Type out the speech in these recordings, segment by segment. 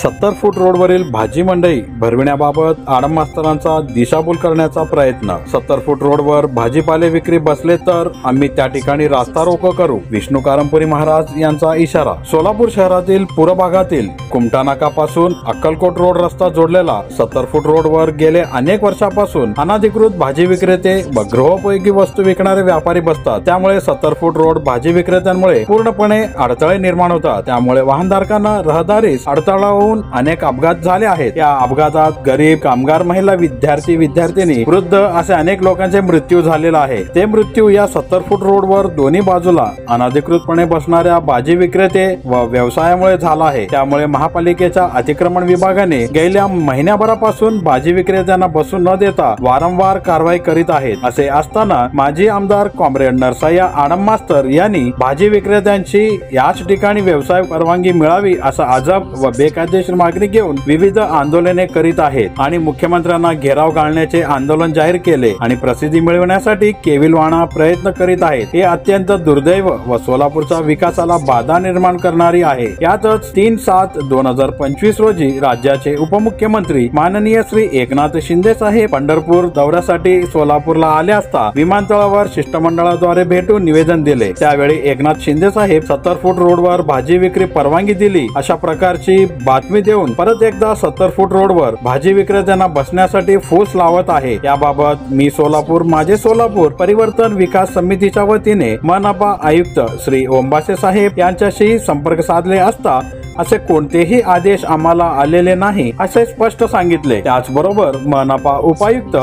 70 फूट रोडवरील भाजी मंडई भरविण्याबाबत आडम मास्तरांचा दिशाभूल करण्याचा प्रयत्न। 70 फूट रोडवर भाजीपाले विक्री बसले तर आम्ही त्या ठिकाणी रास्ता रोको करू, विष्णू कारंपुरी महाराज यांचा इशारा। सोलापूर शहरातील पूर्व भागातील कुमटा नाकापासून अक्कलकोट रोड रस्ता जोडलेला 70 फूट रोडवर गेले अनेक वर्षापासून अनधिकृत भाजी विक्रेते व गृहोपयोगी वस्तू विकणारे व्यापारी बसतात। त्यामुळे 70 फूट रोड भाजी विक्रेत्यांमुळे पूर्णपणे अडथळे निर्माण होतात। त्यामुळे वाहनधारकांना रहदारीस अडथळा होऊन अनेक अपघात झाले आहेत। या अपघातात गरीब, कामगार, महिला, विद्यार्थी, विद्यार्थिनी, वृद्ध असे अनेक लोकांचे मृत्यू झालेला आहे। ते मृत्यू या 70 फूट रोडवर दोन्ही बाजूला अनधिकृतपणे बसणाऱ्या भाजी विक्रेते व व्यवसायामुळे झाला आहे। त्यामुळे महापालिकेच्या अतिक्रमण विभागाने गेल्या महिन्याभरापासून भाजी विक्रेत्यांना बसू न देता वारंवार कारवाई करीत आहेत। असे असताना माजी आमदार कॉम्रेड नरसय्या आडम मास्तर यांनी भाजी विक्रेत्यांची याच ठिकाणी व्यवसाय परवानगी मिळावी असा अजब व बेकायदेशीर मागणी घेऊन विविध आंदोलने करीत आहेत आणि मुख्यमंत्र्यांना घेराव घालण्याचे आंदोलन जाहीर केले आणि प्रसिद्धी मिळवण्यासाठी केविलवाणा प्रयत्न करीत आहेत। हे अत्यंत दुर्दैव व सोलापूरच्या विकासाला बाधा निर्माण करणारी आहे। यातच 3/7/2025 रोजी राज्याचे उपमुख्यमंत्री माननीय श्री एकनाथ शिंदे साहेब पंढरपूर दौऱ्यासाठी सोलापूरला आले असता विमानतळावर शिष्टमंडळाद्वारे भेटून निवेदन दिले। त्यावेळी एकनाथ शिंदे साहेब 70 फूट रोडवर भाजी विक्री परवानगी दिली अशा प्रकारची बातमी देऊन परत एकदा 70 फूट रोडवर भाजी विक्रेत्यांना बसण्यासाठी फूस लावत आहे। याबाबत मी सोलापूर माझे सोलापूर परिवर्तन विकास समितीच्या वतीने मनपा आयुक्त श्री ओंबासे साहेब यांच्याशी संपर्क साधले असता असे कोणतेही आदेश आम्हाला आलेले नाही असे स्पष्ट सांगितले। त्याचबरोबर मनपा उपायुक्त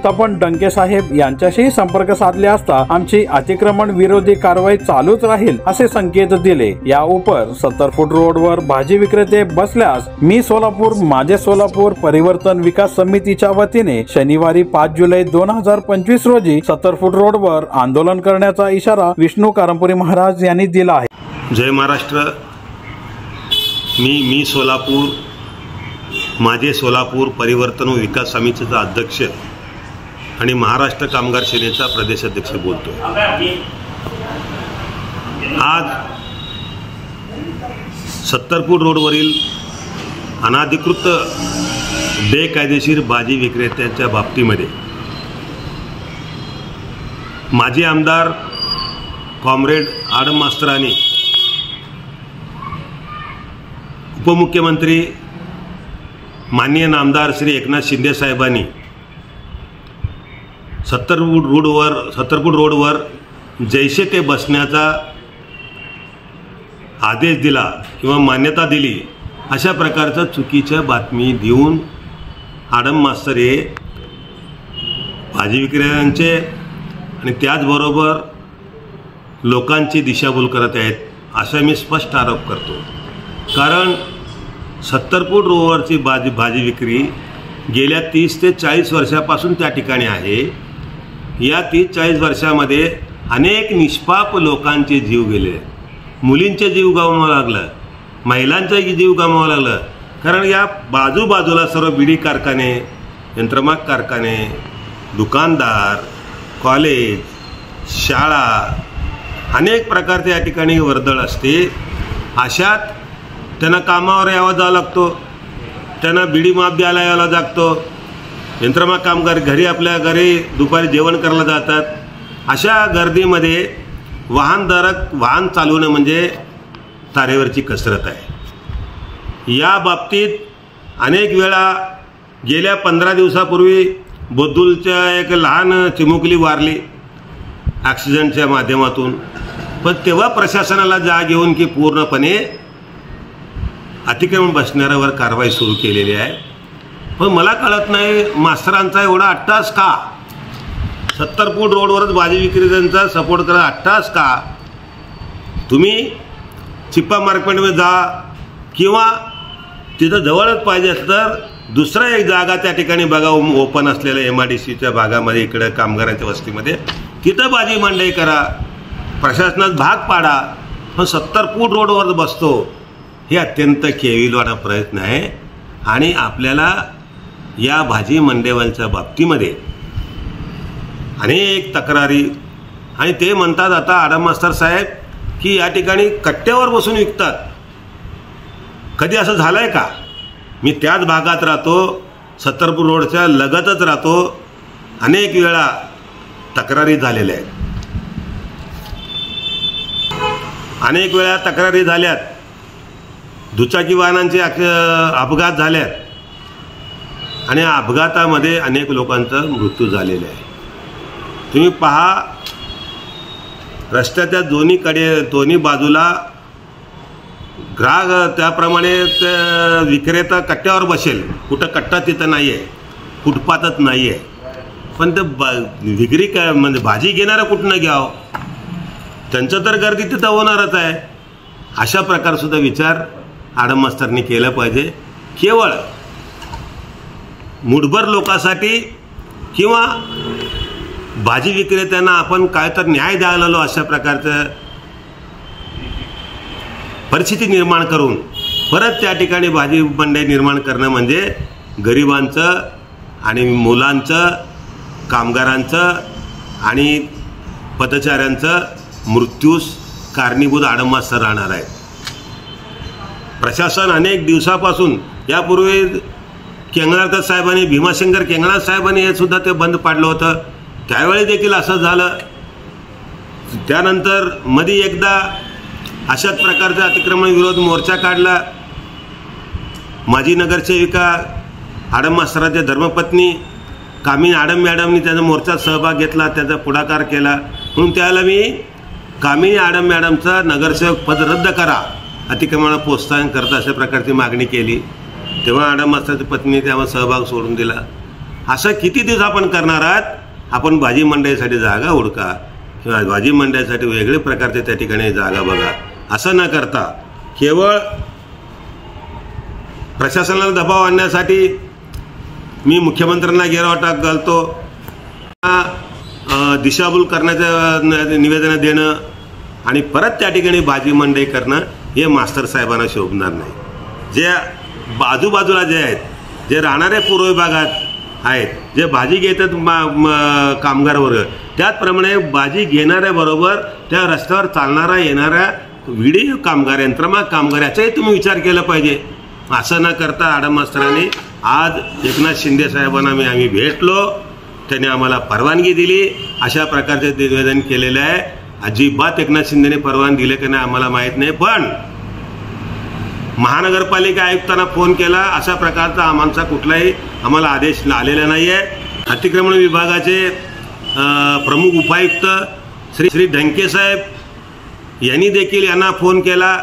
तपन डंके साहेब यांच्याशी संपर्क साधले असता आमची अतिक्रमण विरोधी कारवाई चालूच राहील असे संकेत दिले। या उपर 70 फूट रोडवर भाजी विक्रेते बसल्यास मी सोलापूर माझे सोलापूर परिवर्तन विकास समितीच्या वतीने शनिवारी 5 जुलै 2025 रोजी 70 फूट रोडवर आंदोलन करण्याचा इशारा विष्णू कारंपुरी महाराज यांनी दिला आहे। जय महाराष्ट्र। मी सोलापूर माझे सोलापूर परिवर्तन विकास समितीचा अध्यक्ष आणि महाराष्ट्र कामगार सेनेचा प्रदेश अध्यक्ष बोलतो। आज 70 फूट रोडवरील अनधिकृत बेकायदेशीर भाजी विक्रेत्यांच्या बाबतीमध्ये माजी आमदार कॉम्रेड आडम मास्तरांनी उपमुख्यमंत्री माननीय नामदार श्री एकनाथ शिंदे साहेबांनी 70 फूट रोडवर जैसे ते बसण्याचा आदेश दिला किंवा मान्यता दिली अशा प्रकारच्या चुकीच्या बातमी देऊन आडम मास्तर हे भाजी विक्रेत्यांचे आणि त्याचबरोबर लोकांची दिशाभूल करत आहेत असा मी स्पष्ट आरोप करतो। कारण 70 फूट रोडवरची भाजी विक्री गेल्या 30 ते 40 वर्षापासून त्या ठिकाणी आहे। या 30-40 वर्षामध्ये अनेक निष्पाप लोकांचे जीव गेले, मुलींचे जीव गमावावं लागलं, महिलांचा जीव गमावावं लागलं। कारण या बाजूबाजूला सर्व बिडी कारखाने, यंत्रमाग कारखाने, दुकानदार, कॉलेज, शाळा अनेक प्रकारचे या ठिकाणी वर्दळ असते। अशात त्यांना कामावर यावं जावं लागतो, त्यांना बिडी माप द्यायला यावं लागतो, यंत्रमाग कामगार घरी आपल्या घरी दुपारी जेवण करायला जातात। अशा गर्दीमध्ये वाहन चालवणं म्हणजे तारेवरची कसरत आहे। या बाबतीत अनेक वेळा गेल्या 15 दिवसापूर्वी बोद्दूलच्या एक लहान चिमुकली वारली ॲक्सिडेंटच्या माध्यमातून, पण तेव्हा प्रशासनाला जाग येऊन की पूर्णपणे अतिक्रमण बसणाऱ्यावर कारवाई सुरू केलेली आहे। पण मला कळत नाही मास्तरांचा एवढा अट्टास का? 70 फूट रोडवरच भाजी विक्रेत्यांचा सपोर्ट करा अट्टास का? तुम्ही चिप्पा मार्केटमध्ये जा किंवा तिथं जवळच पाहिजे असं तर दुसरा एक जागा त्या ठिकाणी बघा ओपन असलेल्या MIDCच्या भागामध्ये इकडे कामगारांच्या वस्तीमध्ये तिथं भाजी मंडई करा, प्रशासनात भाग पाडा। पण 70 फूट रोडवर बसतो हे अत्यंत केविलवाणा प्रयत्न आहे आणि आपल्याला या भाजी मंडईवाल्यांच्या बाबतीमध्ये अनेक तक्रारी आणि ते म्हणतात आता आडम मास्तर साहेब की या ठिकाणी कट्ट्यावर बसून विकतात। कधी असं झालंय का? मी त्याच भागात राहतो, सत्तरपूर रोडच्या लगतच राहतो. अनेक वेळा तक्रारी झालेल्या आहेत, अनेक वेळा तक्रारी झाल्यात, दुचाकी वाहनांचे अपघात झाल्यात आणि अपघातामध्ये अनेक लोकांचा मृत्यू झालेला आहे. तुम्ही पहा, रस्त्याच्या दोन्ही बाजूला ग्राहक, त्याप्रमाणे विक्रेता कट्ट्यावर बसेल, कुठं कट्टा तिथं नाही आहे, फुटपाथच नाही आहे, पण ते विक्री काय म्हणजे भाजी घेणारं कुठनं घ्यावं, त्यांचं तर गर्दी तिथं होणारच आहे. अशा प्रकारसुद्धा विचार आडम मास्तरनी केलं पाहिजे. केवळ मुठभर लोकांसाठी किंवा भाजी विक्रेत्यांना आपण काय तर न्याय द्यायला आलो अशा प्रकारचं परिस्थिती निर्माण करून परत त्या ठिकाणी भाजी मंडई निर्माण करणं म्हणजे गरिबांचं आणि मुलांचं, कामगारांचं आणि पदचाऱ्यांचं मृत्यूस कारणीभूत आडम मास्तर राहणार आहे. प्रशासन अनेक दिवसापासून, यापूर्वी केंगणारकर साहेबांनी, भीमाशंकर केंगणार साहेबांनी हे सुद्धा ते बंद पाडलं होतं, त्यावेळी देखील असं झालं. त्यानंतर मध्ये एकदा अशाच प्रकारचा अतिक्रमण विरोध मोर्चा काढला. माजी नगरसेविका आडम मास्तरांच्या धर्मपत्नी कामिनी आडम मॅडमनी त्याचा मोर्चात सहभाग घेतला, त्याचा पुढाकार केला. म्हणून त्याला मी कामिनी आडम मॅडमचा नगरसेवक पद रद्द करा, अतिक्रमणाला प्रोत्साहन करता अशा प्रकारची मागणी केली. तेव्हा आडम मास्तराच्या पत्नीने त्यावर सहभाग सोडून दिला. असं किती दिवस आपण करणार आहात? आपण भाजी मंडईसाठी जागा हुडका किंवा भाजी मंडईसाठी वेगळे प्रकारचे त्या ठिकाणी जागा बघा. असं न करता केवळ प्रशासनाला दबाव आणण्यासाठी मी मुख्यमंत्र्यांना घेरावा घालतो, दिशाभूल करण्याचं निवेदन देणं आणि परत त्या ठिकाणी भाजी मंडई करणं हे मास्तर साहेबांना शोभणार नाही. जे आजूबाजूला जे आहेत, जे राहणाऱ्या पूर्व विभागात आहेत, जे भाजी घेतात कामगार वर्ग, त्याचप्रमाणे भाजी घेणाऱ्याबरोबर त्या रस्त्यावर चालणारा येणाऱ्या विडी कामगार, यंत्रमाग कामगार याचाही तुम्ही विचार केला पाहिजे. असं न करता आडम मास्तरांनी आज एकनाथ शिंदे साहेबांना आम्ही भेटलो, त्यांनी आम्हाला परवानगी दिली, अशा प्रकारचे निवेदन केलेलं आहे. अजिबात एकनाथ शिंदेने परवानगी दिले की नाही आम्हाला माहीत नाही, पण महानगरपालिका आयुक्तांना फोन केला, अशा प्रकारचा आमचा कुठलाही आम्हाला आदेश आलेला नाही आहे. अतिक्रमण विभागाचे प्रमुख उपायुक्त श्री ढंके साहेब यांनी देखील यांना फोन केला.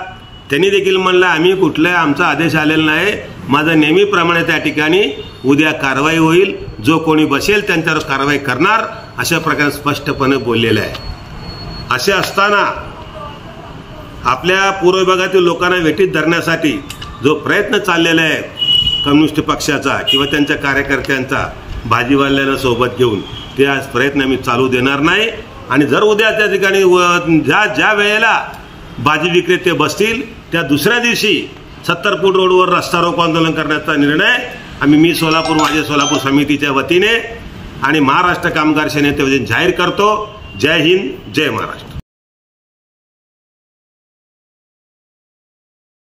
त्यांनी देखील म्हणलं आम्ही कुठलाही आमचा आदेश आलेला नाही, माझं नेहमीप्रमाणे त्या ठिकाणी उद्या कारवाई होईल, जो कोणी बसेल त्यांच्यावर कारवाई करणार, अशा प्रकारे स्पष्टपणे बोललेलं आहे. असे असताना आपल्या पूर्व विभागातील लोकांना वेठीत धरण्यासाठी जो प्रयत्न चाललेला आहे कम्युनिस्ट पक्षाचा किंवा त्यांच्या कार्यकर्त्यांचा भाजीवाल्यांना सोबत घेऊन, ते आज प्रयत्न मी चालू देणार नाही. आणि जर उद्या त्या ठिकाणी ज्या वेळेला भाजी विक्रेते बसतील त्या दुसऱ्या दिवशी 70 फूट रोडवर रस्ता रोको आंदोलन करण्याचा निर्णय मी सोलापूर, माझे सोलापूर समितीच्या वतीने आणि महाराष्ट्र कामगार सेनेच्या वतीने जाहीर करतो. जय हिंद, जय महाराष्ट्र.